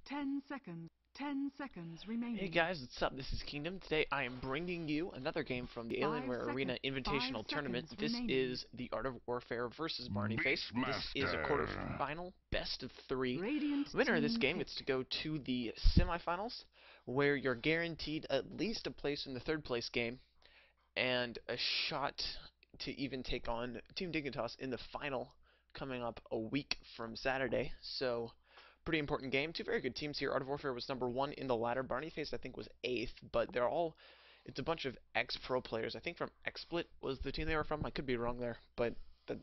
10 seconds. 10 seconds remaining. Hey guys, what's up? This is Kingdom. Today I am bringing you another game from the Alienware Arena Invitational Tournament. This is the Art of Warfare versus Barney face. This is a quarterfinal, best of 3. Winner of this game gets to go to the semifinals, where you're guaranteed at least a place in the third place game, and a shot to even take on Team Dignitas in the final coming up a week from Saturday. So, pretty important game. Two very good teams here. Art of Warfare was number 1 in the ladder. Barney face, I think, was 8th, but they're all, it's a bunch of ex-pro players. I think from XSplit was the team they were from. I could be wrong there, but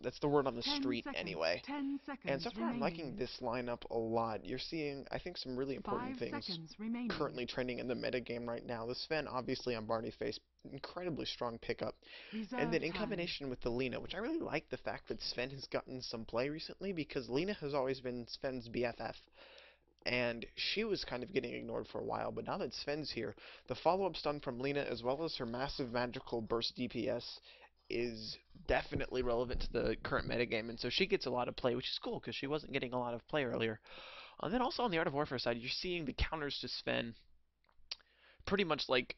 that's the word on the street anyway. 10 seconds and so far, I'm liking this lineup a lot. You're seeing, I think, some really important things currently trending in the meta game right now. The Sven, obviously, on Barney face, incredibly strong pickup. And then in combination with the Lena, which I really like the fact that Sven has gotten some play recently, because Lena has always been Sven's BFF. And she was kind of getting ignored for a while, but now that Sven's here, the follow-up stun from Lena, as well as her massive magical burst DPS, is definitely relevant to the current metagame, and so she gets a lot of play, which is cool, because she wasn't getting a lot of play earlier. And then also on the Art of Warfare side, you're seeing the counters to Sven pretty much like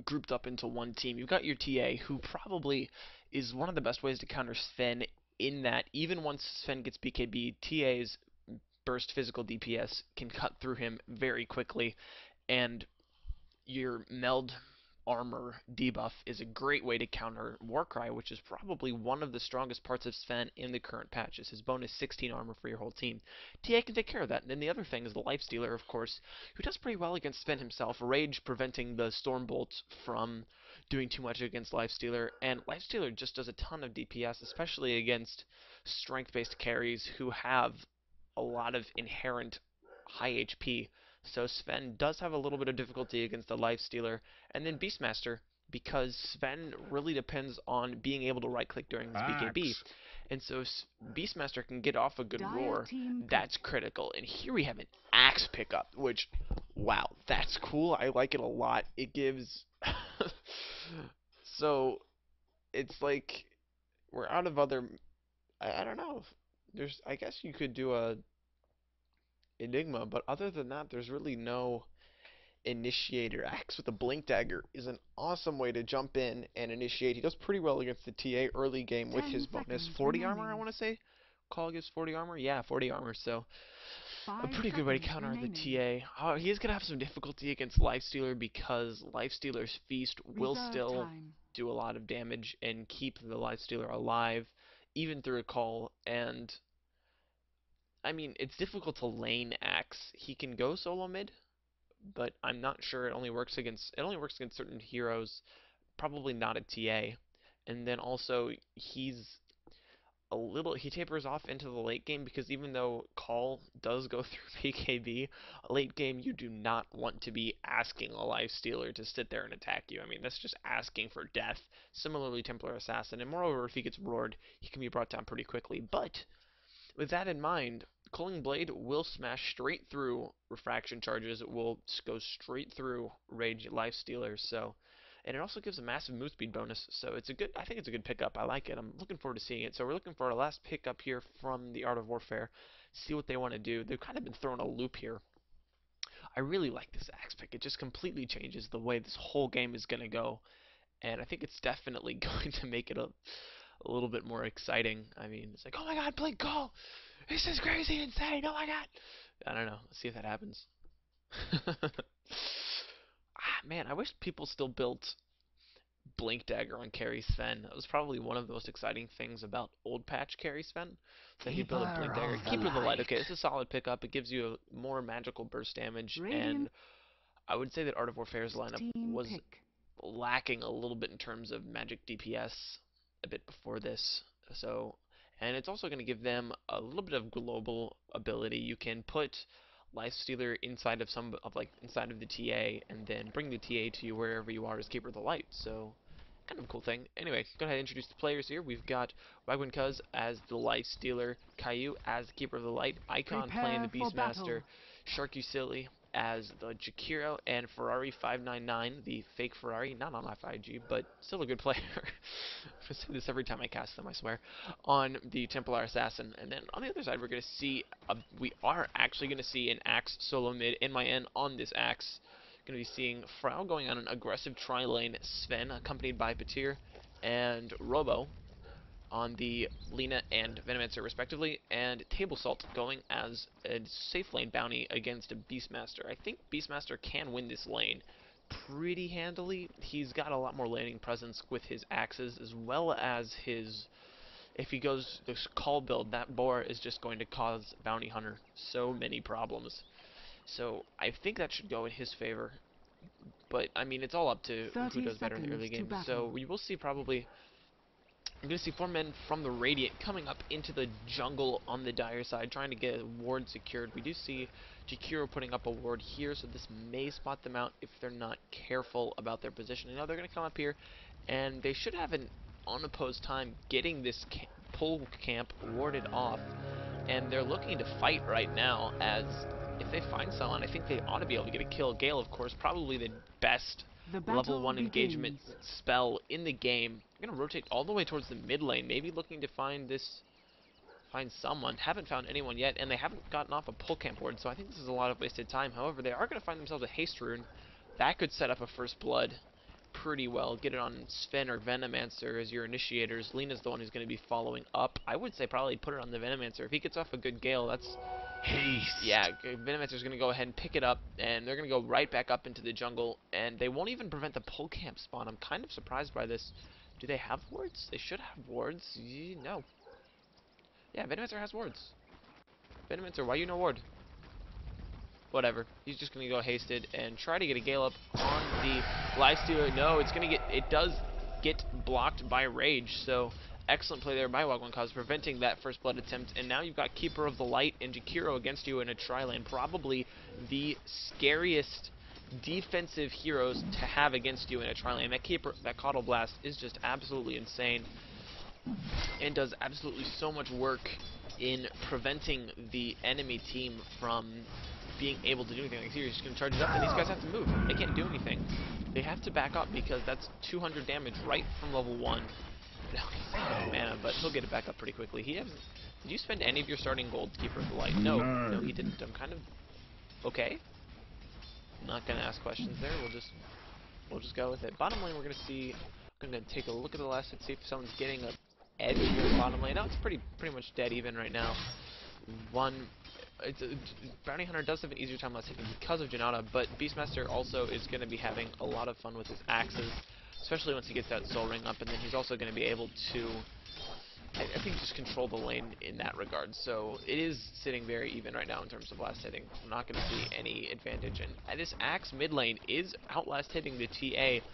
grouped up into one team. You've got your TA, who probably is one of the best ways to counter Sven, in that even once Sven gets BKB, TA's burst physical DPS can cut through him very quickly, and your meld armor debuff is a great way to counter Warcry, which is probably one of the strongest parts of Sven in the current patches. His bonus 16 armor for your whole team. TA can take care of that. And then the other thing is the Lifestealer, of course, who does pretty well against Sven himself. Rage preventing the Stormbolt from doing too much against Lifestealer, and Lifestealer just does a ton of DPS, especially against strength-based carries who have a lot of inherent high HP. So Sven does have a little bit of difficulty against the Lifestealer. And then Beastmaster, because Sven really depends on being able to right-click during his BKB. And so Beastmaster can get off a good roar. That's critical. And here we have an axe pickup, which, wow, that's cool. I like it a lot. It gives... So, it's like, we're out of other... I don't know. I guess you could do a Enigma, but other than that, there's really no initiator. Axe with a blink dagger is an awesome way to jump in and initiate. He does pretty well against the TA early game with his bonus 40 armor, I want to say. Call gives 40 armor? Yeah, 40 armor, so a pretty good way to counter the TA. Oh, he is going to have some difficulty against Lifestealer, because Lifestealer's Feast will still do a lot of damage and keep the Lifestealer alive, even through a call, and I mean, it's difficult to lane Axe. He can go solo mid, but I'm not sure it only works against certain heroes, probably not a TA. And then also he tapers off into the late game, because even though call does go through BKB, late game you do not want to be asking a Lifestealer to sit there and attack you. I mean, that's just asking for death. Similarly, Templar Assassin, and moreover, if he gets roared, he can be brought down pretty quickly. But with that in mind, Culling Blade will smash straight through refraction charges. It will go straight through Rage Lifestealers. So, and it also gives a massive move speed bonus. So I think it's a good pickup. I like it. I'm looking forward to seeing it. So we're looking for our last pickup here from the Art of Warfare. See what they want to do. They've kind of been thrown a loop here. I really like this axe pick. It just completely changes the way this whole game is going to go. And I think it's definitely going to make it a little bit more exciting. I mean, it's like, oh my god, Blink, go! This is crazy, insane, oh my god! I don't know, let's see if that happens. Man, I wish people still built Blink Dagger on Carry Sven. That was probably one of the most exciting things about old patch Carry Sven. That he built a Blink Dagger. Keeper of the Light, okay, it's a solid pickup. It gives you a more magical burst damage, and I would say that Art of Warfare's lineup was lacking a little bit in terms of magic DPS a bit before this. So, and it's also going to give them a little bit of global ability. You can put Lifestealer inside of inside of the TA, and then bring the TA to you wherever you are as Keeper of the Light. So, kind of a cool thing. Anyway, go ahead and introduce the players here. We've got Wagwin Cuz as the Lifestealer, Caillou as the Keeper of the Light, Icon playing the Beastmaster, Sharky Silly as the Jakiro and Ferrari 599, the fake Ferrari, not on FIG, but still a good player. I say this every time I cast them, I swear, on the Templar Assassin. And then on the other side, we're going to see, we are actually going to see an Axe solo mid in my end on this Axe. Going to be seeing Frau going on an aggressive tri-lane, Sven, accompanied by Petir and Robo on the Lina and Venomancer respectively, and Table Salt going as a safe lane bounty against a Beastmaster. I think Beastmaster can win this lane pretty handily. He's got a lot more laning presence with his axes, as well as his... If he goes this call build, that boar is just going to cause Bounty Hunter so many problems. So I think that should go in his favor. But, I mean, it's all up to who does better in the early game. So we will see probably... I'm going to see 4 men from the Radiant coming up into the jungle on the Dire side, trying to get a ward secured. We do see Jakiro putting up a ward here, so this may spot them out if they're not careful about their positioning. Now they're going to come up here, and they should have an unopposed time getting this pole camp warded off. And they're looking to fight right now, as if they find someone, I think they ought to be able to get a kill. Gale, of course, probably the best level 1 engagement spell in the game. I'm going to rotate all the way towards the mid lane, maybe looking to find someone. Haven't found anyone yet, and they haven't gotten off a pull camp ward, so I think this is a lot of wasted time. However, they are going to find themselves a haste rune. That could set up a first blood pretty well. Get it on Sven or Venomancer as your initiators. Lina's the one who's going to be following up. I would say probably put it on the Venomancer. If he gets off a good Gale, that's... Haste. Yeah, Venomancer's going to go ahead and pick it up, and they're going to go right back up into the jungle, and they won't even prevent the pull camp spawn. I'm kind of surprised by this. Do they have wards? They should have wards. No. Yeah, Venomancer has wards. Venomancer, why you no ward? Whatever. He's just going to go hasted and try to get a Gale up on the Lifestealer. No, it does get blocked by Rage, so excellent play there by Wagwan Cause, preventing that first blood attempt. And now you've got Keeper of the Light and Jakiro against you in a tri-lane. Probably the scariest defensive heroes to have against you in a tri-lane. That Caudal Blast is just absolutely insane and does absolutely so much work in preventing the enemy team from being able to do anything. Like, you're just going to charge it up, and these guys have to move. They can't do anything. They have to back up because that's 200 damage right from level 1. No, he's out of mana, but he'll get it back up pretty quickly. Did you spend any of your starting gold to Keeper of the Light? No, he didn't. I'm kind of okay. I'm not gonna ask questions there. We'll just go with it. Bottom lane, we're gonna see. I'm gonna take a look at the last hit, see if someone's getting a edge here in bottom lane. No, it's pretty much dead even right now. Bounty Hunter does have an easier time last hitting because of Janata, but Beastmaster also is going to be having a lot of fun with his axes, especially once he gets that soul ring up, and then he's also going to be able to, I think, just control the lane in that regard. So it is sitting very even right now in terms of last hitting. I'm not going to see any advantage, and this axe mid lane is outlast hitting the TA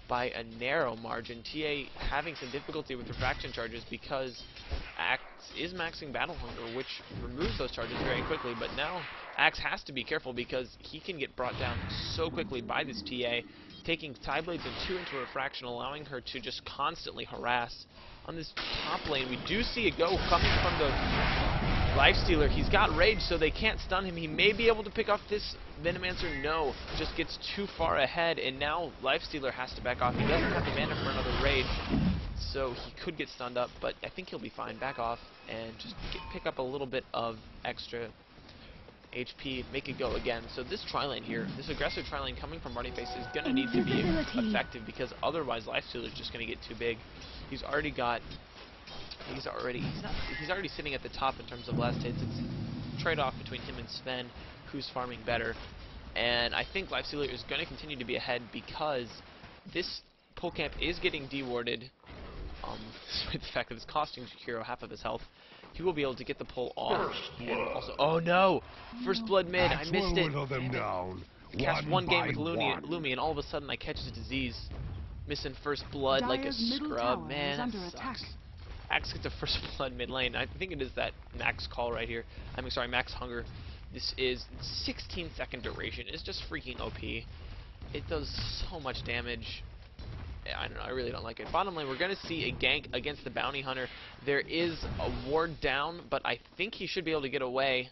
by a narrow margin. TA having some difficulty with refraction charges because Axe is maxing Battle Hunger, which removes those charges very quickly, but now Axe has to be careful because he can get brought down so quickly by this TA, taking Tie Blades and 2 into refraction, allowing her to just constantly harass. On this top lane, we do see a go coming from the Lifestealer. He's got Rage, so they can't stun him. He may be able to pick off this Venomancer. No, just gets too far ahead, and now Lifestealer has to back off. He doesn't have the mana for another Rage, so he could get stunned up, but I think he'll be fine. Back off and just pick up a little bit of extra HP, make it go again. So this tri-lane here, this aggressive tri-lane coming from Barney Face is going to need to be effective, because otherwise Lifestealer is just going to get too big. He's already sitting at the top in terms of last hits. It's a trade-off between him and Sven, who's farming better. And I think Lifestealer is going to continue to be ahead because this pull camp is getting dewarded. Despite the fact that it's costing Jakiro half of his health, he will be able to get the pull off. And also, oh no! First blood mid, I missed it. Cast one game with Lumi, and all of a sudden I catch his disease. Missing first blood like a scrub. Man, that sucks. Axe gets a first blood mid lane. I think it is that max call right here. I mean, sorry, max hunger. This is 16-second duration. It's just freaking OP. It does so much damage. I don't know, I really don't like it. Bottom lane, we're going to see a gank against the Bounty Hunter. There is a ward down, but I think he should be able to get away.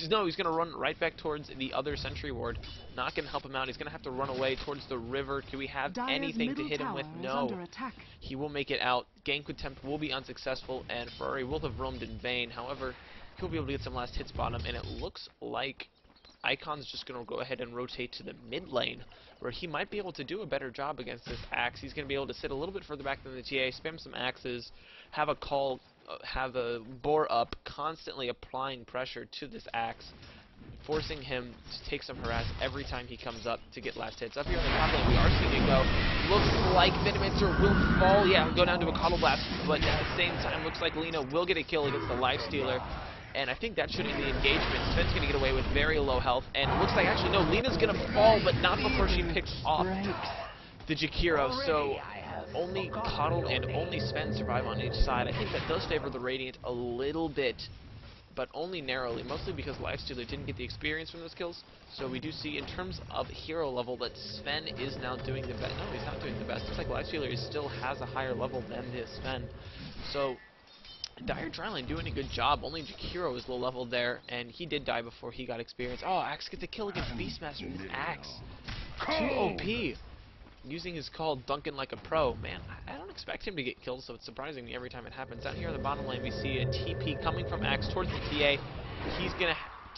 No, he's going to run right back towards the other sentry ward. Not going to help him out. He's going to have to run away towards the river. Do we have anything to hit him with? No. He will make it out. Gank attempt will be unsuccessful, and Ferrari will have roamed in vain. However, he'll be able to get some last hits bottom, and it looks like Icon's just going to go ahead and rotate to the mid lane, where he might be able to do a better job against this Axe. He's going to be able to sit a little bit further back than the TA, spam some axes, have a call, have a bore up, constantly applying pressure to this Axe, forcing him to take some harass every time he comes up to get last hits. Up here on the top lane, we are seeing it go. Looks like Minimancer will fall. Yeah, go down to a Coddle Blast, but at the same time, looks like Lina will get a kill against the Lifestealer. And I think that should end the engagement. Sven's going to get away with very low health. And it looks like, actually, no, Lina's going to fall, but not before she picks off the Jakiro. So only Coddle and only Sven survive on each side. I think that does favor the Radiant a little bit, but only narrowly, mostly because Lifestealer didn't get the experience from those kills. So we do see, in terms of hero level, that Sven is now doing the best. No, he's not doing the best. Looks like Lifestealer still has a higher level than this Sven. So Dire Dryline doing a good job. Only Jakiro is low level there, and he did die before he got experience. Oh, Axe gets a kill against Beastmaster. This Axe, too OP. Using his call, Duncan like a pro. Man, I don't expect him to get killed, so it's surprising me every time it happens. Down here on the bottom lane, we see a TP coming from Axe towards the TA.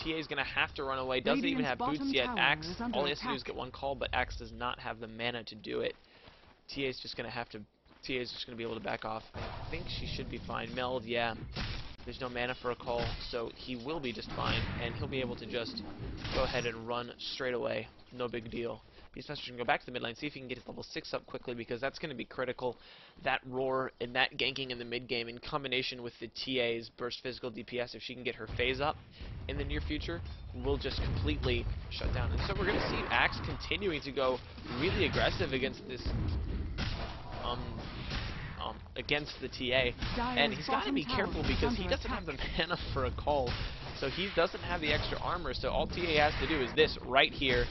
TA's gonna have to run away. Doesn't even have boots yet. Axe, all he has to do is get one call, but Axe does not have the mana to do it. TA's just gonna be able to back off. I think she should be fine. Meld, yeah. There's no mana for a call, so he will be just fine, and he'll be able to just go ahead and run straight away. No big deal. Beastmaster can go back to the mid lane, see if he can get his level 6 up quickly, because that's going to be critical. That roar and that ganking in the mid game, in combination with the TA's burst physical DPS, if she can get her phase up in the near future, will just completely shut down. And so we're going to see Axe continuing to go really aggressive against this against the TA, and he's got to be careful because he doesn't have the mana for a call, so he doesn't have the extra armor, so all TA has to do is this right here.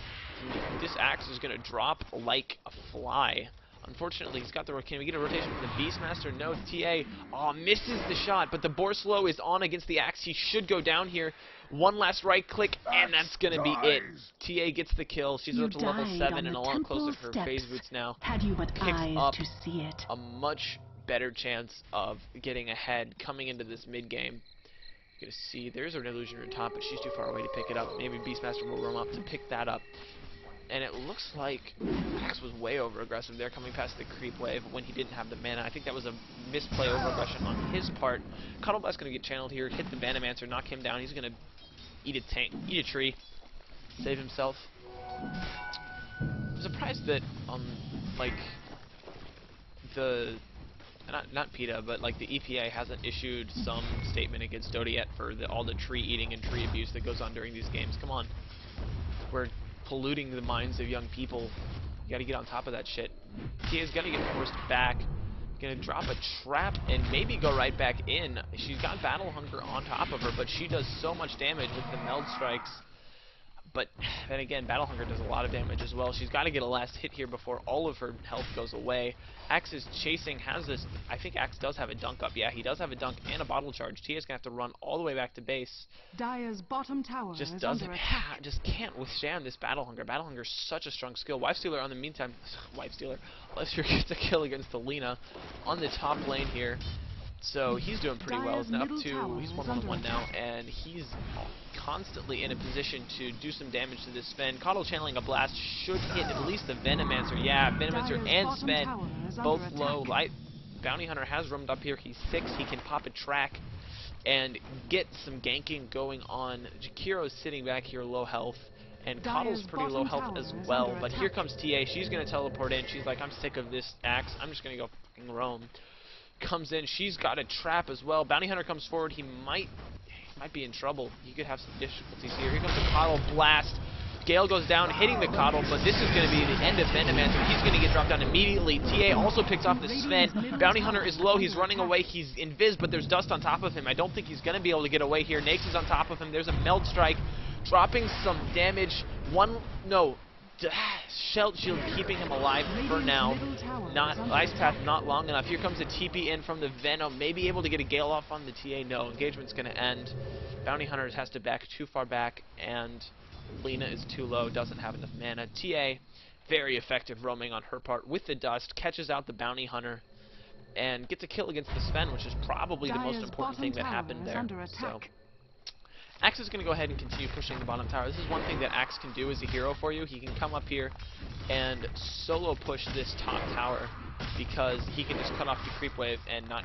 This Axe is going to drop like a fly. Unfortunately, he's got the... Can we get a rotation from the Beastmaster? No, TA misses the shot, but the Borslow is on against the Axe. He should go down here. One last right click, and that's going to be it. TA gets the kill. She's up to level 7 and a lot closer to her phase boots now. Had you but Picks eyes up to see it. a much better chance of getting ahead coming into this mid game. You're gonna see there's an illusionary top, but she's too far away to pick it up. Maybe Beastmaster will roam up to pick that up. And it looks like Axe was way over aggressive there, coming past the creep wave when he didn't have the mana. I think that was a misplay over aggression on his part. Coddle Blast gonna get channeled here, hit the Venomancer, knock him down. He's gonna eat a tree, save himself. I'm surprised that like the not PETA, but like the EPA hasn't issued some statement against Dota yet for all the tree eating and tree abuse that goes on during these games. Come on, we're polluting the minds of young people. You gotta get on top of that shit. Tia's gonna get forced back. Gonna drop a trap and maybe go right back in. She's got Battle Hunger on top of her, but she does so much damage with the meld strikes. But then again, Battle Hunger does a lot of damage as well. She's got to get a last hit here before all of her health goes away. Axe is chasing, has this... I think Axe does have a dunk up. Yeah, he does have a dunk and a bottle charge. Tia's going to have to run all the way back to base. Dire's bottom tower just is doesn't under attack. just can't withstand this Battle Hunger. Battle Hunger is such a strong skill. Lifestealer, on the meantime... Lifestealer gets a kill against the Lina on the top lane here. So he's doing pretty well. He's now up to... He's 1-1-1 now, and he's constantly in a position to do some damage to this Sven. Coddle channeling a blast should hit at least the Venomancer. Yeah, Venomancer and Sven both low. Bounty Hunter has roamed up here. He's 6. He can pop a track and get some ganking going on. Jakiro's sitting back here low health, and Coddle's pretty low health as well. But here comes TA. She's going to teleport in. She's like, I'm sick of this Axe. I'm just going to go fucking roam. Comes in. She's got a trap as well. Bounty Hunter comes forward. He might be in trouble. He could have some difficulties here. Here comes the Coddle blast. Gale goes down, hitting the Coddle, but this is going to be the end of Venomancer. He's going to get dropped down immediately. TA also picks off the Sven. Bounty Hunter is low. He's running away. He's invis, but there's dust on top of him. I don't think he's going to be able to get away here. Nax is on top of him. There's a meld strike, dropping some damage. Shell Shield keeping him alive for now. Not Ice Path not long enough. Here comes a TP in from the Venom. Maybe able to get a Gale off on the TA. No, engagement's going to end. Bounty Hunters has to back too far back, and Lina is too low, doesn't have enough mana. TA, very effective roaming on her part with the Dust, catches out the Bounty Hunter, and gets a kill against the Sven, which is probably the most important thing that happened there. So, Axe is going to go ahead and continue pushing the bottom tower. This is one thing that Axe can do as a hero for you. He can come up here and solo push this top tower because he can just cut off the creep wave and not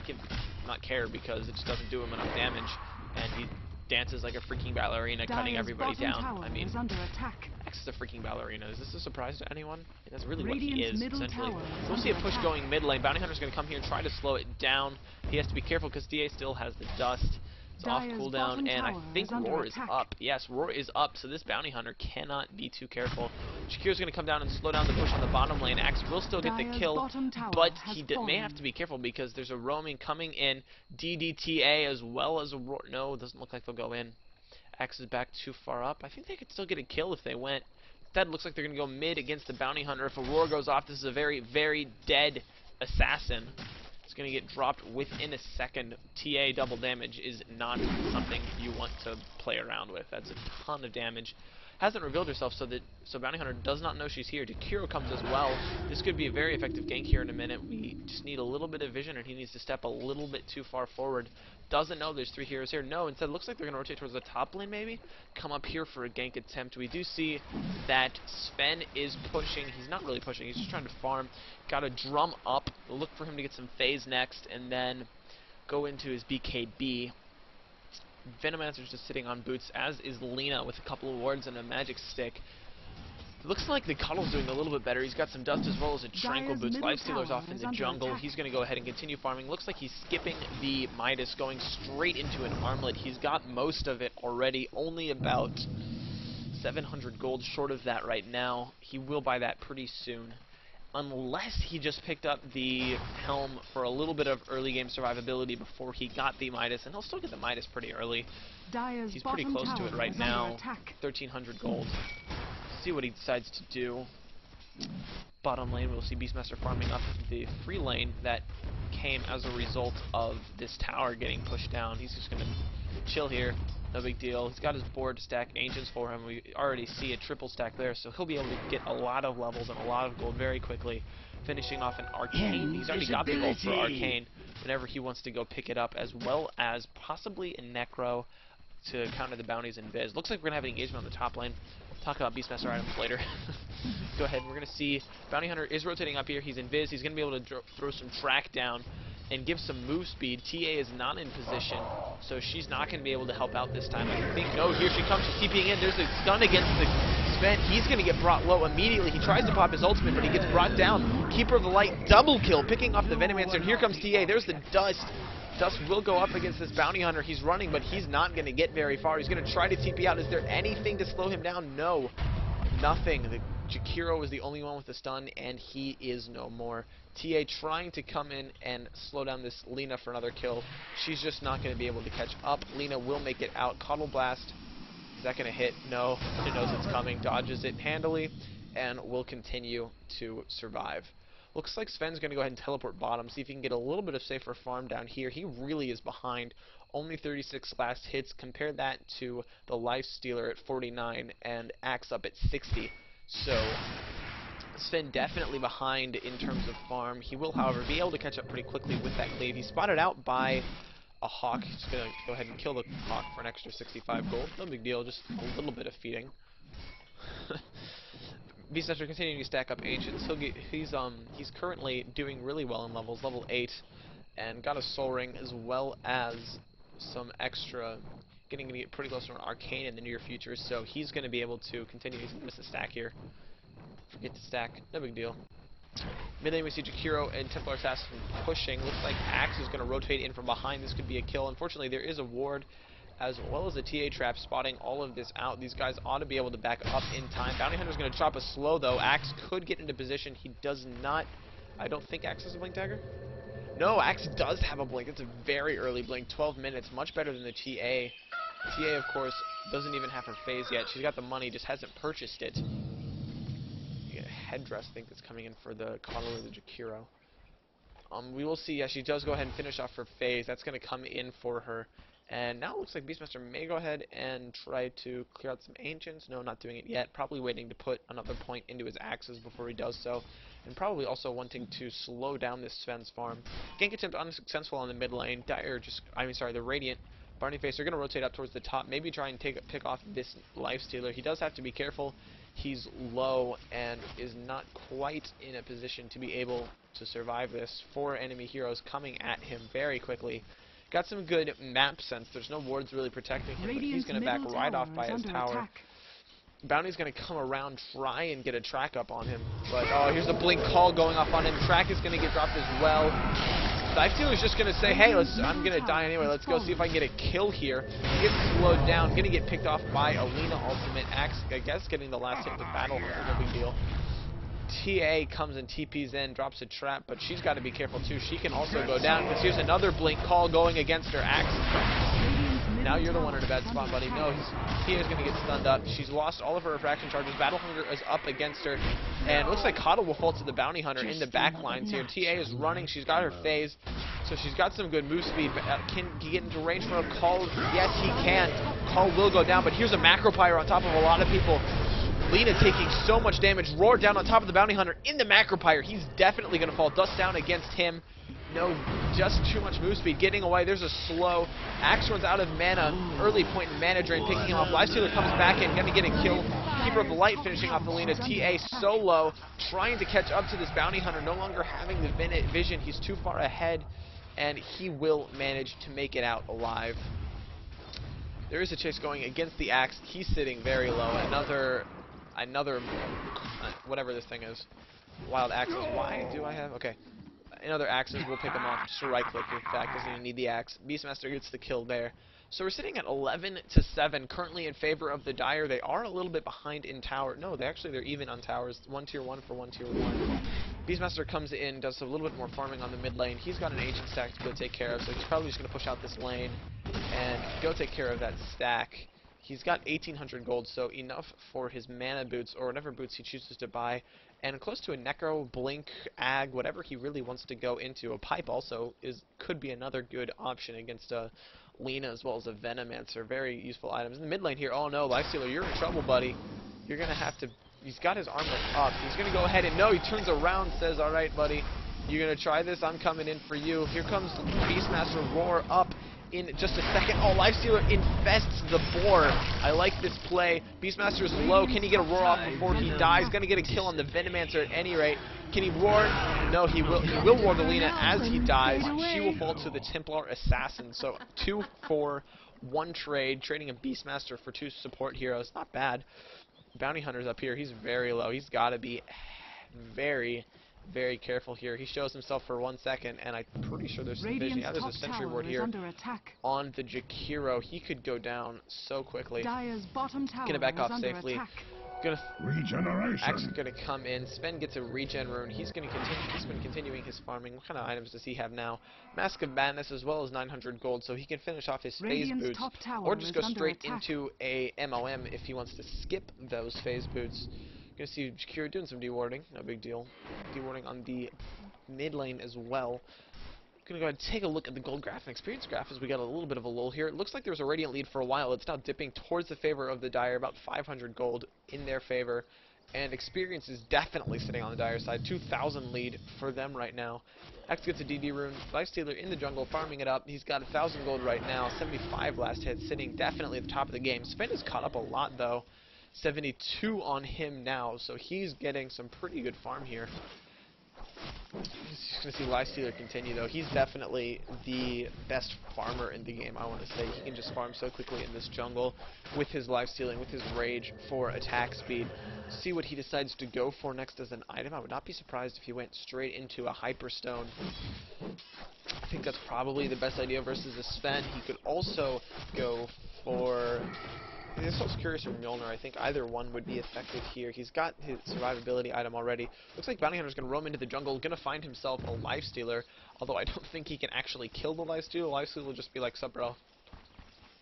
care because it just doesn't do him enough damage, and he dances like a freaking ballerina, cutting everybody down. I mean, Axe is a freaking ballerina. Is this a surprise to anyone? That's really what he is, essentially. So we'll see a push going mid lane. Bounty Hunter's going to come here and try to slow it down. He has to be careful because DA still has the Dust. It's off cooldown, and I think Roar is up. Yes, Roar is up, so this Bounty Hunter cannot be too careful. Shakir's going to come down and slow down the push on the bottom lane. Axe will still get the kill, but he may have to be careful because there's a roaming coming in. DDTA as well as a Roar. No, it doesn't look like they'll go in. Axe is back too far up. I think they could still get a kill if they went. Instead, looks like they're going to go mid against the Bounty Hunter. If a Roar goes off, this is a very, very dead assassin. It's going to get dropped within a second. TA double damage is not something you want to play around with. That's a ton of damage. Hasn't revealed herself, so Bounty Hunter does not know she's here. Jakiro comes as well. This could be a very effective gank here in a minute. We just need a little bit of vision, and he needs to step a little bit too far forward. Doesn't know there's 3 heroes here. No, instead, looks like they're going to rotate towards the top lane, maybe. Come up here for a gank attempt. We do see that Sven is pushing. He's not really pushing. He's just trying to farm. Got to drum up. Look for him to get some phase next, and then go into his BKB. Venomancer's just sitting on boots, as is Lina with a couple of wards and a magic stick. Looks like the Cuddle's doing a little bit better. He's got some Dust as well as a Tranquil Boots. Lifestealer's off in the jungle. He's going to go ahead and continue farming. Looks like he's skipping the Midas, going straight into an armlet. He's got most of it already, only about 700 gold short of that right now. He will buy that pretty soon, unless he just picked up the Helm for a little bit of early game survivability before he got the Midas, and he'll still get the Midas pretty early. He's pretty close to it right now. 1,300 gold. See what he decides to do. Bottom lane, we'll see Beastmaster farming up the free lane that came as a result of this tower getting pushed down. He's just going to chill here. No big deal. He's got his board to stack Ancients for him. We already see a triple stack there, so he'll be able to get a lot of levels and a lot of gold very quickly, finishing off an Arcane. He's already got the gold for Arcane whenever he wants to go pick it up, as well as possibly a Necro to counter the bounties in Viz. Looks like we're going to have an engagement on the top lane. Talk about Beastmaster items later. Go ahead. We're going to see Bounty Hunter is rotating up here. He's in Viz. He's going to be able to throw some track down and give some move speed. TA is not in position, so she's not going to be able to help out this time. I think, no, here she comes. She's TPing in. There's a stun against the Sven. He's going to get brought low immediately. He tries to pop his ultimate, but he gets brought down. Keeper of the Light, double kill, picking off the Venomancer. And here comes TA. There's the Dust. Dust will go up against this Bounty Hunter. He's running, but he's not going to get very far. He's going to try to TP out. Is there anything to slow him down? No. Nothing. The Jakiro is the only one with the stun, and he is no more. TA trying to come in and slow down this Lina for another kill. She's just not going to be able to catch up. Lina will make it out. Cuddle Blast. Is that going to hit? No. She knows it's coming. Dodges it handily, and will continue to survive. Looks like Sven's going to go ahead and teleport bottom, see if he can get a little bit of safer farm down here. He really is behind. Only 36 last hits. Compare that to the Lifestealer at 49 and Axe up at 60. So Sven definitely behind in terms of farm. He will, however, be able to catch up pretty quickly with that cleave. He's spotted out by a Hawk. He's going to go ahead and kill the Hawk for an extra 65 gold. No big deal, just a little bit of feeding. Beastmaster continuing to stack up Ancients. He's currently doing really well in levels, level 8, and got a Soul Ring as well as some extra, getting to get pretty close to an Arcane in the near future, so he's going to be able to continue. He's going to miss a stack here. Forget to stack, no big deal. Mid lane we see Jakiro and Templar Assassin pushing. Looks like Axe is going to rotate in from behind. This could be a kill. Unfortunately, there is a ward as well as a TA trap spotting all of this out. These guys ought to be able to back up in time. Bounty Hunter's going to drop a slow, though. Axe could get into position. He does not. I don't think Axe has a blink dagger. No, Axe does have a blink. It's a very early blink. 12 minutes. Much better than the TA. TA, of course, doesn't even have her phase yet. She's got the money, just hasn't purchased it. headdress, I think, that's coming in for the Coddle or the Jakiro. We will see. Yeah, she does go ahead and finish off her phase. That's going to come in for her. And now it looks like Beastmaster may go ahead and try to clear out some Ancients. No, not doing it yet. Probably waiting to put another point into his axes before he does so. And probably also wanting to slow down this Sven's farm. Gank attempt unsuccessful on the mid lane. The Radiant. Barney face are going to rotate up towards the top. Maybe try and pick off this Lifestealer. He does have to be careful. He's low and is not quite in a position to be able to survive this. 4 enemy heroes coming at him very quickly. Got some good map sense. There's no wards really protecting him, but he's going to back right off by his tower. Attack. Bounty's going to come around, try and get a track up on him. But, oh, here's a blink call going off on him. Track is going to get dropped as well. Lifestealer's just going to say, hey, I'm going to die anyway. Let's go see if I can get a kill here. He gets slowed down. Going to get picked off by Alina Ultimate. Axe, I guess, getting the last hit with Battle. No big deal. TA comes and TPs in, drops a trap, but she's got to be careful too. She can also go down, because here's another blink call going against her Axe. Now you're the one in a bad spot, buddy. No, TA's going to get stunned up. She's lost all of her refraction charges. Battle Hunger is up against her, and it looks like Coddle will fall to the Bounty Hunter in the back lines here. TA is running. She's got her phase, so she's got some good move speed. Can he get into range for a call? Yes, he can. Call will go down, but here's a Macro Pyre on top of a lot of people. Lina taking so much damage. Roar down on top of the Bounty Hunter in the Macro Pyre. He's definitely going to fall. Dust down against him. No, just too much move speed. Getting away. There's a slow. Axe runs out of mana. Early point in mana drain picking him off. Lifestealer comes back in. Going to get a kill. Keeper of the Light finishing off the Lina. TA solo. Trying to catch up to this Bounty Hunter. No longer having the vision. He's too far ahead. And he will manage to make it out alive. There is a chase going against the Axe. He's sitting very low. Another whatever this thing is. Wild Axes. Why do I have? Okay. Another Axes will pick him off. Just a right click, in fact, doesn't even need the Axe. Beastmaster gets the kill there. So we're sitting at 11-7, currently in favor of the Dire. They are a little bit behind in tower. No, they're even on towers. 1 tier 1 for 1 tier 1. Beastmaster comes in, does a little bit more farming on the mid lane. He's got an Ancient stack to go take care of, so he's probably just going to push out this lane and go take care of that stack. He's got 1,800 gold, so enough for his mana boots, or whatever boots he chooses to buy, and close to a Necro, Blink, Ag, whatever he really wants to go into. A Pipe also could be another good option against a Lina, as well as a Venomancer. Very useful items. In the mid lane here, oh no, Lifestealer, you're in trouble, buddy. You're going to have to... He's got his armor up. He's going to go ahead and... No, he turns around, says, alright, buddy, you're going to try this? I'm coming in for you. Here comes Beastmaster, Roar up in just a second. Oh, Lifestealer infests the boar. I like this play. Beastmaster is low. Can he get a roar off before he dies? Gonna get a kill on the Venomancer at any rate. Can he roar? No, he will. He will roar the Lina as he dies. She will fall to the Templar Assassin. So 2 for 1 trade, trading a Beastmaster for 2 support heroes. Not bad. Bounty Hunter's up here. He's very low. He's got to be very, very careful here. He shows himself for 1 second, and I'm pretty sure there's some vision. Yeah, there's a sentry ward here on the Jakiro. He could go down so quickly. Gonna back off safely. Axe is gonna come in. Sven gets a regen rune. He's gonna continue. He's been continuing his farming. What kind of items does he have now? Mask of Madness as well as 900 gold, so he can finish off his phase boots, or just go straight into a MOM if he wants to skip those phase boots. Gonna see Jakiro doing some dewarding, no big deal. Dewarding on the mid lane as well. Gonna go ahead and take a look at the gold graph and experience graph as we got a little bit of a lull here. It looks like there was a Radiant lead for a while. It's now dipping towards the favor of the Dire, about 500 gold in their favor. And experience is definitely sitting on the Dire side. 2,000 lead for them right now. X gets a DD rune. Lifestealer in the jungle, farming it up. He's got 1,000 gold right now. 75 last hit, sitting definitely at the top of the game. Sven has caught up a lot though. 72 on him now, so he's getting some pretty good farm here. Just going to see Lifestealer continue, though. He's definitely the best farmer in the game, I want to say. He can just farm so quickly in this jungle with his lifestealing, with his rage for attack speed. See what he decides to go for next as an item. I would not be surprised if he went straight into a Hyperstone. I think that's probably the best idea versus a Sven. He could also go for... I'm so curious from Mjolnir. I think either one would be effective here. He's got his survivability item already. Looks like Bounty Hunter's going to roam into the jungle, going to find himself a Lifestealer, although I don't think he can actually kill the Lifestealer. Lifestealer will just be like, sup, bro?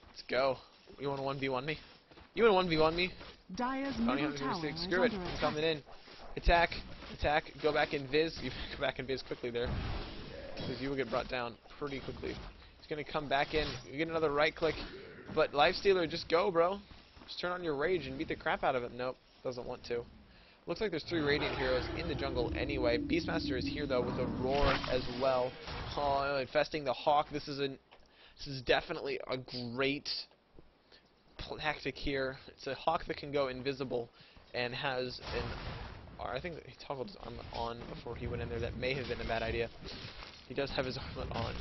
Let's go. You want to 1v1 me? You want to 1v1 me? Bounty Hunter's going to say, screw it, I'm coming in. Attack, attack, go back in Viz. You go back in Viz quickly there, because you will get brought down pretty quickly. He's going to come back in. You get another right click. But Lifestealer, just go, bro. Just turn on your rage and beat the crap out of it. Nope, doesn't want to. Looks like there's 3 Radiant heroes in the jungle anyway. Beastmaster is here, though, with a roar as well. Oh, infesting the Hawk. This is definitely a great tactic here. It's a Hawk that can go invisible and has an... I think he toggled his armlet on before he went in there. That may have been a bad idea. He does have his armlet on.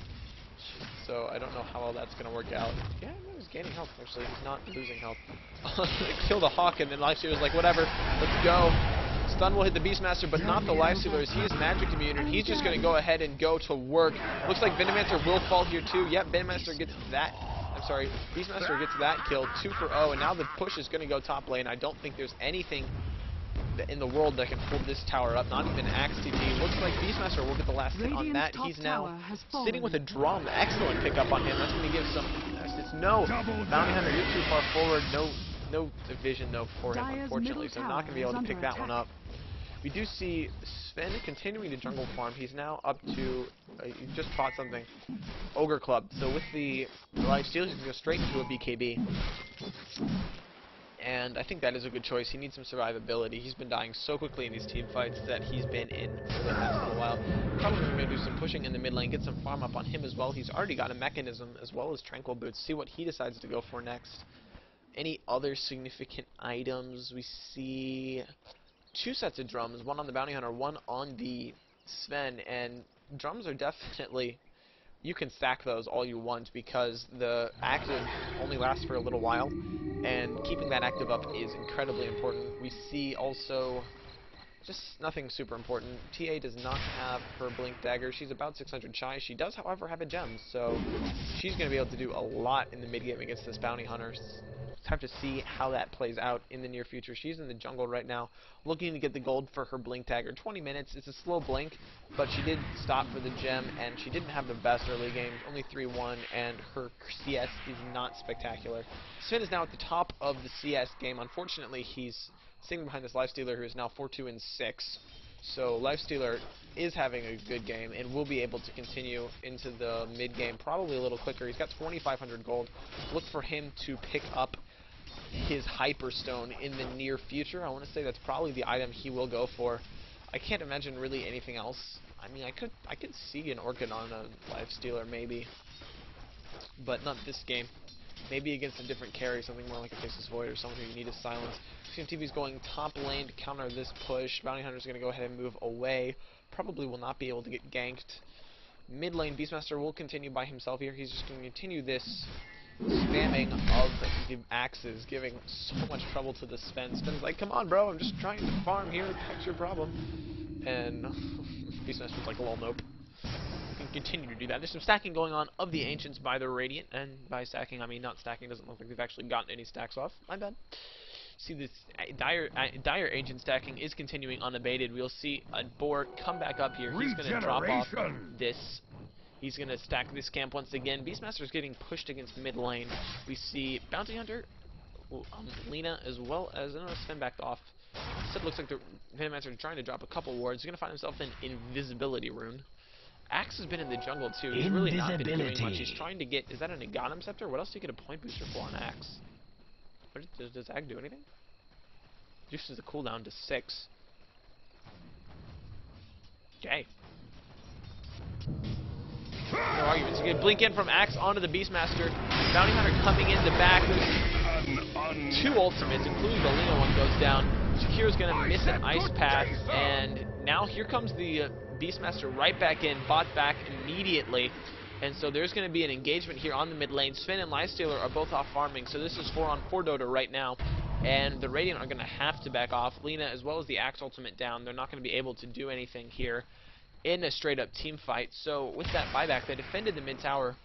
So I don't know how all that's going to work out. Yeah, no, he's gaining health, actually. He's not losing health. Kill the Hawk, and then Lifestealer's like, whatever, let's go. Stun will hit the Beastmaster, but not the Lifestealer. He is magic immune, and he's just going to go ahead and go to work. Looks like Venomancer will fall here, too. Yep, Venomancer gets that. I'm sorry, Beastmaster gets that kill. 2 for 0, and now the push is going to go top lane. I don't think there's anything in the world that can hold this tower up, not even Axe TP. Looks like Beastmaster will get the last hit on that. He's now sitting with a drum. Excellent pickup on him. That's going to give some assist. No, Bounty Hunter, you're too far forward. No vision, though, for him, unfortunately, so I'm not going to be able to pick that one up. We do see Sven continuing to jungle farm. He's now up to, he just fought something, Ogre Club. So with the Lifestealer, he's going to go straight into a BKB. And I think that is a good choice. He needs some survivability. He's been dying so quickly in these team fights that he's been in for the past little while. Probably going to do some pushing in the mid lane, get some farm up on him as well. He's already got a mechanism as well as Tranquil Boots. See what he decides to go for next. Any other significant items? We see 2 sets of drums, one on the Bounty Hunter, one on the Sven, and drums are definitely... You can stack those all you want because the active only lasts for a little while, and keeping that active up is incredibly important. We see also just nothing super important. TA does not have her Blink Dagger. She's about 600 shy. She does, however, have a gem, so she's going to be able to do a lot in the mid game against this Bounty Hunter. It's time to see how that plays out in the near future. She's in the jungle right now, looking to get the gold for her Blink Dagger. 20 minutes, it's a slow blink, but she did stop for the gem, and she didn't have the best early game, only 3-1, and her CS is not spectacular. Sven is now at the top of the CS game. Unfortunately, he's sitting behind this Lifestealer who is now 4-2-6. So Lifestealer is having a good game and will be able to continue into the mid game probably a little quicker. He's got 2,500 gold. Look for him to pick up his Hyperstone in the near future. I want to say that's probably the item he will go for. I can't imagine really anything else. I mean, I could see an Orchid on a Lifestealer maybe, but not this game. Maybe against a different carry, something more like a Faceless Void or someone who you need to silence. TV's going top lane to counter this push. Bounty Hunter's going to go ahead and move away. Probably will not be able to get ganked. Mid lane, Beastmaster will continue by himself here. He's just going to continue this spamming of the axes, giving so much trouble to the Sven. Sven's like, come on, bro, I'm just trying to farm here. What's your problem? And Beastmaster's like, well, nope. Can continue to do that. There's some stacking going on of the Ancients by the Radiant, and by stacking, I mean not stacking. Doesn't look like they've actually gotten any stacks off. My bad. See, this dire Ancient stacking is continuing unabated. We'll see a board come back up here. He's going to drop off this. He's going to stack this camp once again. Beastmaster's getting pushed against mid lane. We see Bounty Hunter, Lina, as well as Sven backed off. So it looks like the Venomancer is trying to drop a couple wards. He's going to find himself an invisibility rune. Axe has been in the jungle too. He's really not been doing much. He's trying to get... Is that an Aghanim Scepter? What else do you get a point booster for on Axe? Does Ag do anything? Reduces the cooldown to 6. Okay. No arguments. You can blink in from Axe onto the Beastmaster. Bounty Hunter coming in the back. There's 2 ultimates, including the Lina one goes down. Shakira's going to miss an Ice Path, and now here comes the Beastmaster right back in, bought back immediately. And so there's going to be an engagement here on the mid lane. Sven and Lifestealer are both off farming, so this is 4-on-4 Dota right now. And the Radiant are going to have to back off. Lina, as well as the Axe ultimate down, they're not going to be able to do anything here in a straight-up team fight. So with that buyback, they defended the mid tower.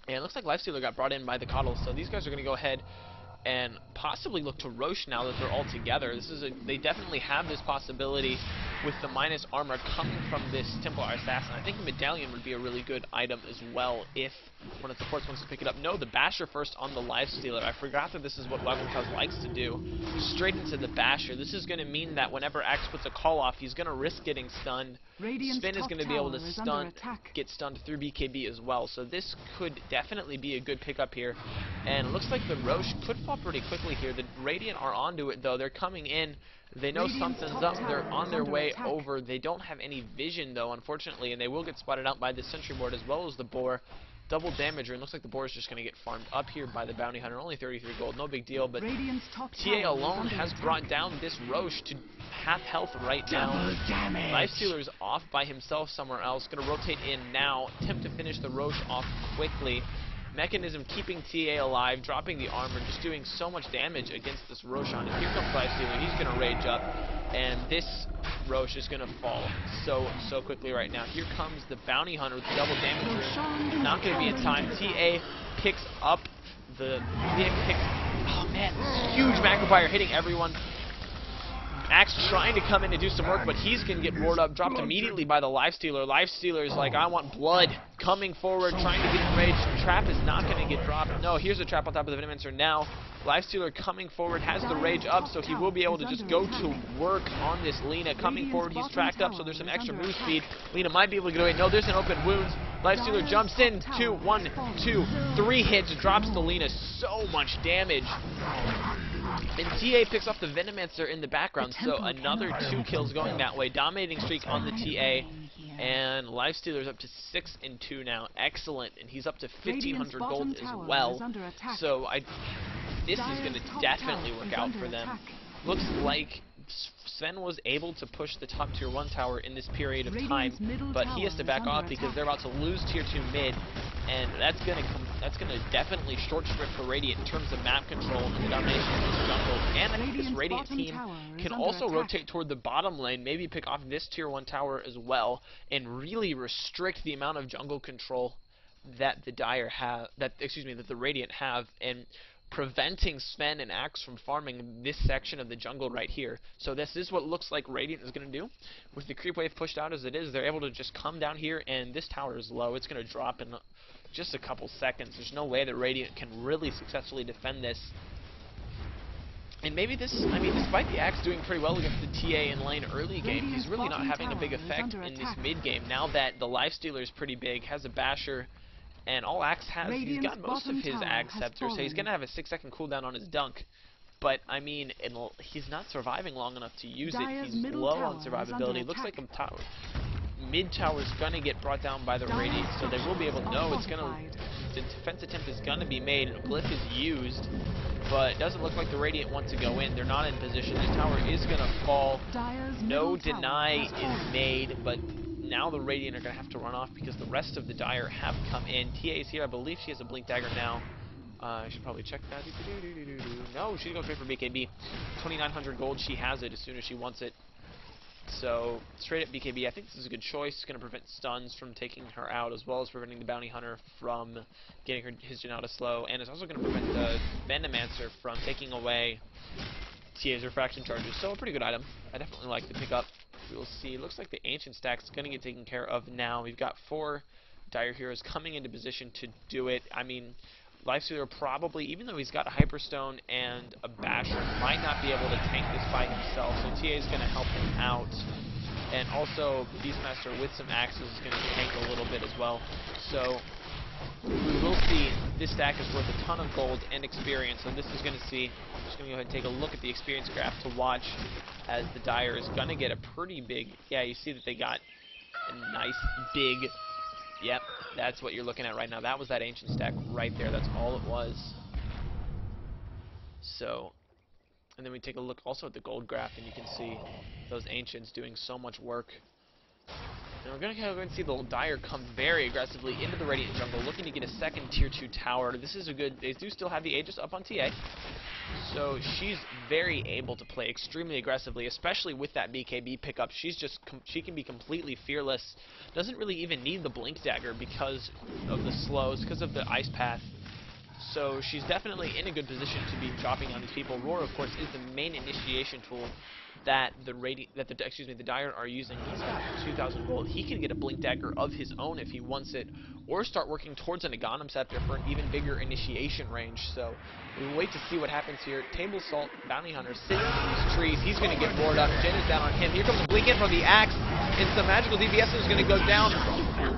And it looks like Lifestealer got brought in by the Coddle, so these guys are going to go ahead and possibly look to Roche now that they're all together. They definitely have this possibility with the minus armor coming from this Templar Assassin. I think a Medallion would be a really good item as well if one of the supports wants to pick it up. No, the Basher first on the Lifestealer. I forgot that this is what Battlegrounds likes to do. Straight into the Basher. This is going to mean that whenever Axe puts a call off, he's going to risk getting stunned. Sven is going to be able to get stunned through BKB as well. So this could definitely be a good pickup here. And it looks like the Roche could fall pretty quickly here. The Radiant are onto it, though. They're coming in. They know something's up. They're on their way over. They don't have any vision, though, unfortunately, and they will get spotted out by the Sentry Board as well as the Boar. Double damager, and looks like the Boar is just going to get farmed up here by the Bounty Hunter. Only 33 gold, no big deal, but TA alone has brought down this Roche to half health right now. Lifestealer is off by himself somewhere else. Going to rotate in now, attempt to finish the Roche off quickly. Mechanism keeping TA alive, dropping the armor, just doing so much damage against this Roshan. And here comes Lifestealer, he's going to rage up, and this Roche is going to fall so quickly right now. Here comes the Bounty Hunter with the double damage. Not going to be in time. TA picks up the... oh man, huge Magnifier hitting everyone. Axe trying to come in to do some work, but he's going to get roared up, dropped immediately by the Lifestealer. Lifestealer is like, I want blood. Coming forward, trying to get enraged. Trap is not going to get dropped. No, here's a trap on top of the Venomancer now. Lifestealer coming forward, has the rage up, so he will be able to just go to work on this Lina. Coming forward, he's tracked up, so there's some extra move speed. Lina might be able to get away. No, there's an open wound. Lifestealer jumps in. 2, 1, 2, 3 hits, drops the Lina. So much damage. And TA picks off the Venomancer in the background, so another 2 kills going that way. Dominating streak on the TA, and Lifestealer's up to 6 and 2 now. Excellent, and he's up to 1,500 gold as well. So this is going to definitely work out for them. Looks like Sven was able to push the top tier 1 tower in this period of time, but he has to back off because they're about to lose tier 2 mid, and that's gonna definitely short strip for Radiant in terms of map control and the domination of this jungle. And I think this Radiant team can also rotate toward the bottom lane, maybe pick off this tier 1 tower as well, and really restrict the amount of jungle control that the the Radiant have, and preventing Sven and Axe from farming this section of the jungle right here. So this is what looks like Radiant is going to do. With the creep wave pushed out as it is, they're able to just come down here, and this tower is low. It's going to drop in just a couple seconds. There's no way that Radiant can really successfully defend this. And maybe this, despite the Axe doing pretty well against the TA in lane early game, he's really not having a big effect in this mid game. Now that the Lifestealer is pretty big, has a Basher, and all Axe has, he's got most of his Ag Scepter, so he's going to have a 6-second cooldown on his dunk. But, I mean, he's not surviving long enough to use it. He's low on survivability. Looks like mid tower's going to get brought down by the Radiant, so they will be able to know it's going to... The defense attempt is going to be made, and a Glyph is used, but it doesn't look like the Radiant want to go in. They're not in position. This tower is going to fall. No deny is made, but... now the Radiant are going to have to run off because the rest of the Dire have come in. TA is here. I believe she has a Blink Dagger now. I should probably check that. No, she's going straight for BKB. 2,900 gold. She has it as soon as she wants it. So, straight up BKB. I think this is a good choice. It's going to prevent stuns from taking her out, as well as preventing the Bounty Hunter from getting his Janata slow. And it's also going to prevent the Venomancer from taking away TA's refraction charges. So, a pretty good item. I definitely like the pickup. We'll see. Looks like the Ancient stack is going to get taken care of now. We've got 4 Dire Heroes coming into position to do it. I mean, Lifestealer probably, even though he's got a Hyperstone and a Basher, might not be able to tank this by himself. So TA is going to help him out. And also, Beastmaster with some axes is going to tank a little bit as well. So, we will see this stack is worth a ton of gold and experience. So this is going to see, I'm just going to go ahead and take a look at the experience graph to watch as the Dire is going to get a pretty big, yeah, you see that they got a nice big, yep, that's what you're looking at right now. That was that Ancient stack right there. That's all it was. So, and then we take a look also at the gold graph, and you can see those Ancients doing so much work. And we're going to go and see the Dire come very aggressively into the Radiant jungle, looking to get a second tier 2 tower. This is a good... They do still have the Aegis up on TA, so she's very able to play extremely aggressively, especially with that BKB pickup. She's just... she can be completely fearless. Doesn't really even need the Blink Dagger because of the slows, because of the Ice Path. So she's definitely in a good position to be dropping on these people. Roar, of course, is the main initiation tool that the Dire are using. He's got 2,000 gold. He can get a Blink Dagger of his own if he wants it, or start working towards an Aghanim Scepter for an even bigger initiation range. So we'll wait to see what happens here. Table Salt, Bounty Hunter, sitting in these trees. He's going to get roared up. Jin is down on him. Here comes a Blink in from the Axe, and some magical DPS is going to go down.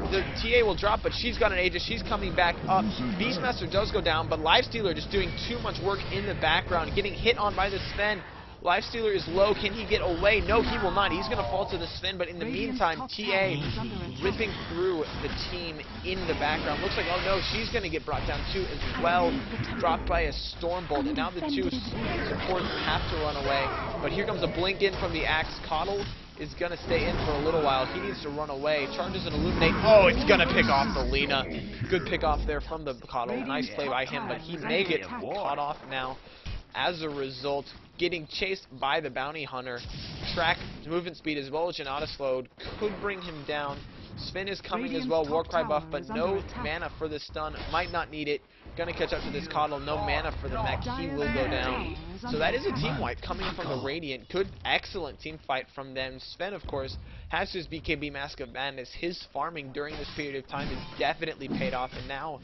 The TA will drop, but she's got an Aegis. She's coming back up. Beastmaster does go down, but Lifestealer just doing too much work in the background, getting hit on by the Sven. Lifestealer is low. Can he get away? No, he will not. He's going to fall to the Sven, but in the meantime, TA ripping through the team in the background. Looks like, oh no, she's going to get brought down too as well. Dropped by a Stormbolt, and now the two supports have to run away. But here comes a Blink in from the Axe. Coddle is going to stay in for a little while. He needs to run away. Charges and Illuminate. Oh, it's going to pick off the Lina. Good pick off there from the Coddle. Nice play by him, but he may get caught off now. As a result, getting chased by the Bounty Hunter. Track movement speed as well as Janata slowed could bring him down. Sven is coming as well, Warcry buff, but no mana for the stun. Might not need it. Gonna catch up to this Coddle. No mana for the mech. He will go down. So that is a team wipe coming from the Radiant. Good, excellent team fight from them. Sven, of course, has his BKB Mask of Madness. His farming during this period of time has definitely paid off. And now,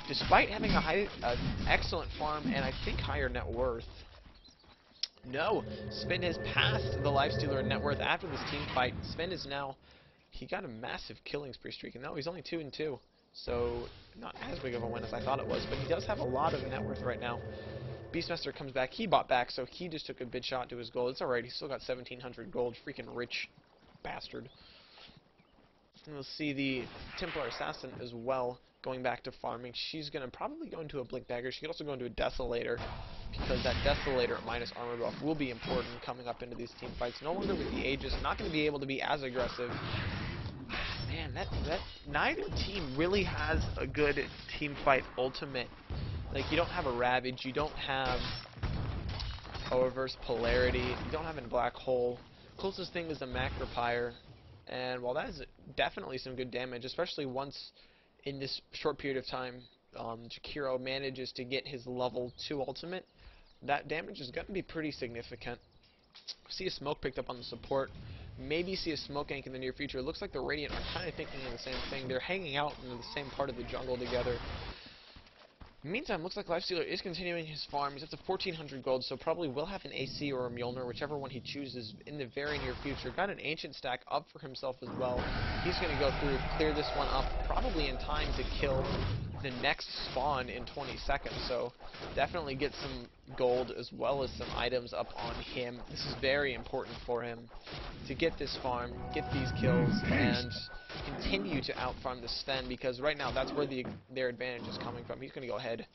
despite having a excellent farm and I think higher net worth, no, Sven has passed the Lifestealer in net worth after this team fight. Sven is now, he got a massive killing spree streak, and no, he's only 2-2. So, not as big of a win as I thought it was, but he does have a lot of net worth right now. Beastmaster comes back, he bought back, so he just took a bid shot to his gold. It's alright, he's still got 1,700 gold, freaking rich bastard. And we'll see the Templar Assassin as well, going back to farming. She's going to probably go into a Blink Dagger. She could also go into a Desolator, because that Desolator minus armor buff will be important coming up into these team fights. No longer with the Aegis, not going to be able to be as aggressive. Man, that neither team really has a good team fight ultimate. Like, you don't have a Ravage, you don't have a Reverse Polarity, you don't have a Black Hole. Closest thing is a Macropyre, and while that is definitely some good damage, especially once in this short period of time Jakiro manages to get his level 2 ultimate, that damage is going to be pretty significant. See a smoke picked up on the support. Maybe see a smoke gank in the near future. It looks like the Radiant are kind of thinking of the same thing. They're hanging out in the same part of the jungle together. Meantime, looks like Lifestealer is continuing his farm. He's up to 1,400 gold, so probably will have an AC or a Mjolnir, whichever one he chooses in the very near future. Got an Ancient stack up for himself as well. He's going to go through, clear this one up, probably in time to kill the next spawn in 20 seconds. So definitely get some gold as well as some items up on him. This is very important for him to get this farm, get these kills, and continue to outfarm the Sven, because right now that's where their advantage is coming from. He's going to go ahead,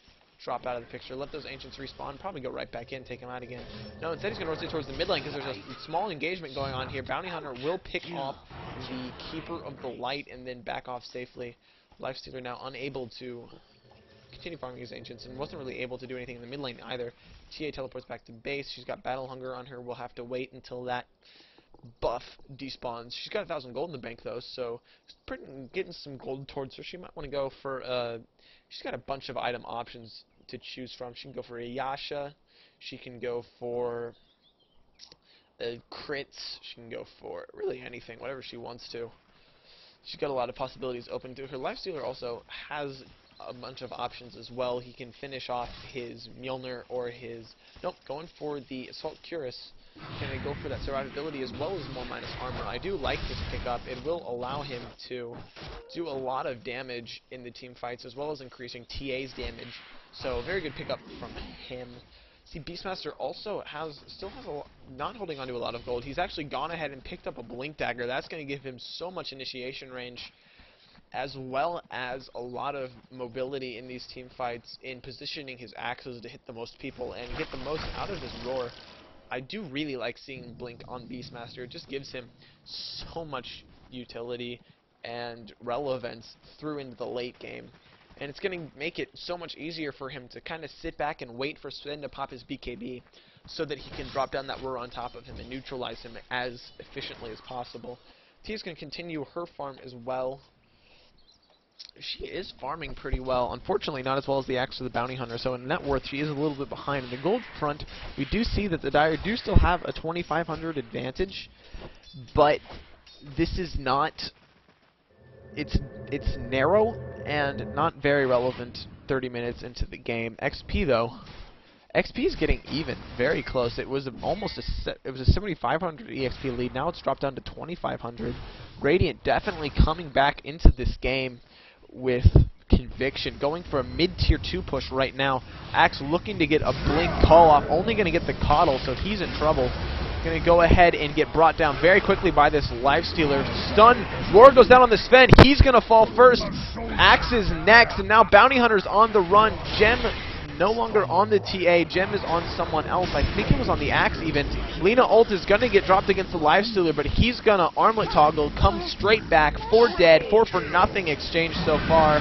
drop out of the picture, let those Ancients respawn, probably go right back in, take him out again. No, instead he's going to rotate towards the mid lane because there's a small engagement going on here. Bounty Hunter will pick off the Keeper of the Light and then back off safely. Lifestealer now unable to continue farming his Ancients and wasn't really able to do anything in the mid lane either. TA teleports back to base. She's got Battle Hunger on her. We'll have to wait until that buff despawns. She's got 1,000 gold in the bank though, so getting some gold towards her. She might want to go for she's got a bunch of item options to choose from. She can go for a Yasha, she can go for crits, she can go for really anything, whatever she wants to. She's got a lot of possibilities open to her. Lifestealer also has a bunch of options as well. He can finish off his Mjolnir or his... Nope, going for the Assault Cuirass. Can go for that survivability as well as more minus armor. I do like this pickup. It will allow him to do a lot of damage in the team fights as well as increasing TA's damage. So very good pickup from him. See, Beastmaster also still has not holding onto a lot of gold. He's actually gone ahead and picked up a Blink Dagger. That's going to give him so much initiation range, as well as a lot of mobility in these team fights in positioning his axes to hit the most people and get the most out of his roar. I do really like seeing Blink on Beastmaster. It just gives him so much utility and relevance through into the late game. And it's going to make it so much easier for him to kind of sit back and wait for Sven to pop his BKB so that he can drop down that roar on top of him and neutralize him as efficiently as possible. Tia's going to continue her farm as well. She is farming pretty well. Unfortunately, not as well as the Axe or the Bounty Hunter, so in net worth, she is a little bit behind. In the gold front, we do see that the Dire do still have a 2,500 advantage, but this is not... It's narrow and not very relevant 30 minutes into the game. XP, though, XP is getting even, very close. It was almost a 7,500 EXP lead. Now it's dropped down to 2,500. Radiant definitely coming back into this game with conviction, going for a mid-tier 2 push right now. Axe looking to get a blink call-off, only going to get the coddle, so he's in trouble. Going to go ahead and get brought down very quickly by this Lifestealer. Stun, Roar goes down on the Sven, he's going to fall first. Axe is next, and now Bounty Hunter's on the run. Gem no longer on the TA, Gem is on someone else. I think it was on the Axe even. Lina ult is going to get dropped against the Lifestealer, but he's going to armlet toggle, come straight back, 4 dead, 4 for nothing exchange so far.